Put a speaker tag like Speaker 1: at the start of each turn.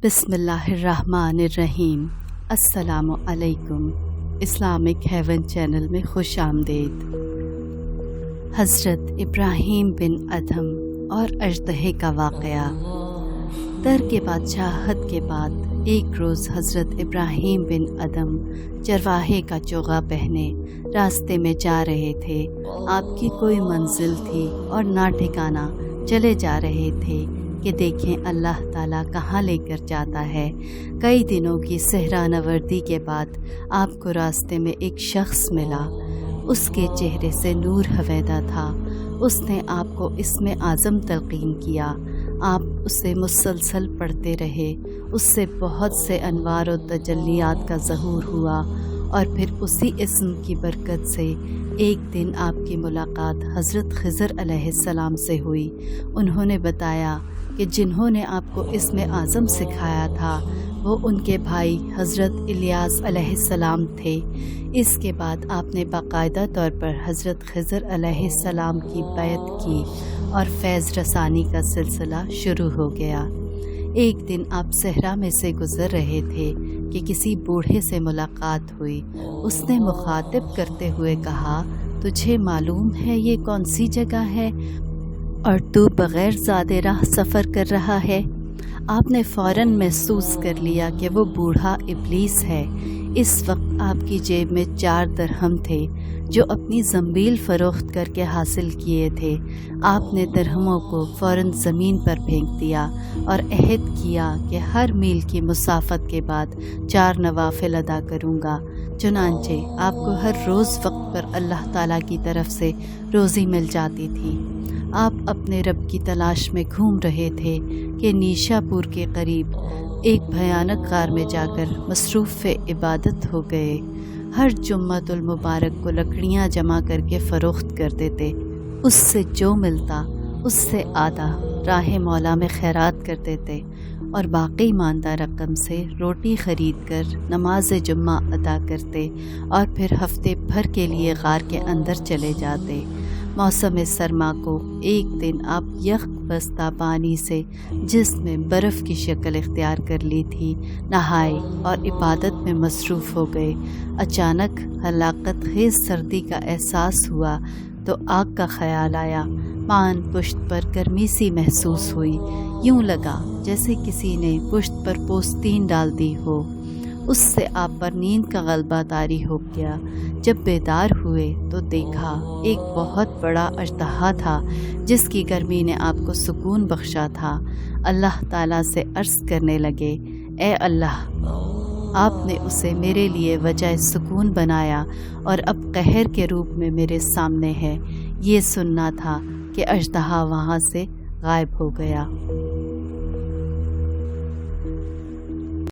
Speaker 1: बिस्मिल्लाहिर्रहमानिर्रहीम। अस्सलामु अलैकुम। इस्लामिक हेवन चैनल में खुश आमदीद। हज़रत इब्राहीम बिन अदहम और अजदहे का वाक़या। दर के बादशाहत के बाद एक रोज़ हज़रत इब्राहीम बिन अदहम चरवाहे का चोगा पहने रास्ते में जा रहे थे। आपकी कोई मंजिल थी और ना ठिकाना चले जा रहे थे कि देखें अल्लाह ताला कहाँ लेकर जाता है। कई दिनों की सहरा नवर्दी के बाद आपको रास्ते में एक शख्स मिला। उसके चेहरे से नूर हवेदा था। उसने आपको इसमें आज़म तलक़ीन किया। आप उसे मुसलसल पढ़ते रहे। उससे बहुत से अनवार और तजल्लियात का ज़हूर हुआ और फिर उसी इस्म की बरकत से एक दिन आपकी मुलाकात हज़रत ख़िज़र अलैहिस्सलाम से हुई। उन्होंने बताया कि जिन्होंने आपको इसमें आज़म सिखाया था वो उनके भाई हज़रत इलियास अलैहिस्सलाम थे। इसके बाद आपने बाकायदा तौर पर हज़रत ख़िज़र अलैहिस्सलाम की बैत की और फैज़ रसानी का सिलसिला शुरू हो गया। एक दिन आप सहरा में से गुज़र रहे थे कि किसी बूढ़े से मुलाकात हुई। उसने मुखातिब करते हुए कहा, तुझे मालूम है ये कौन सी जगह है और तू बग़ैर ज़्यादा राह सफ़र कर रहा है? आपने फ़ौरन महसूस कर लिया कि वो बूढ़ा इब्लीस है। इस वक्त आपकी जेब में 4 दरहम थे जो अपनी ज़ंबील फ़रोख्त करके हासिल किए थे। आपने दरहमों को फ़ौरन ज़मीन पर फेंक दिया और अहद किया कि हर मील की मुसाफत के बाद 4 नवाफिल अदा करूँगा। चुनांचे आपको हर रोज़ वक्त पर अल्लाह ताला की तरफ से रोज़ी मिल जाती थी। आप अपने रब की तलाश में घूम रहे थे कि नीशापुर के करीब एक भयानक गार में जाकर मसरूफ़ इबादत हो गए। हर जुम्मतुल मुबारक को लकड़ियाँ जमा करके फ़रोख्त कर देते। उससे जो मिलता उससे आधा राह मौला में खैरात कर देते और बाकी मानदा रकम से रोटी ख़रीद कर नमाज जुम्मा अदा करते और फिर हफ्ते भर के लिए गार के अंदर चले जाते। मौसम सरमा को एक दिन आप यख बस्ता पानी से जिसमें बर्फ़ की शक्ल इख्तियार कर ली थी नहाए और इबादत में मसरूफ़ हो गए। अचानक हलाकत खेज़ सर्दी का एहसास हुआ तो आग का ख़याल आया। पान पुश्त पर गर्मी सी महसूस हुई। यूँ लगा जैसे किसी ने पुश्त पर पोस्तीन डाल दी हो। उससे आप पर नींद का गलबा तारी हो गया। जब बेदार हुए तो देखा एक बहुत बड़ा अजदहा था जिसकी गर्मी ने आपको सुकून बख्शा था। अल्लाह ताला से अर्ज़ करने लगे, ए अल्लाह, आपने उसे मेरे लिए वजह सुकून बनाया और अब कहर के रूप में मेरे सामने है। ये सुनना था कि अजदहा वहाँ से गायब हो गया।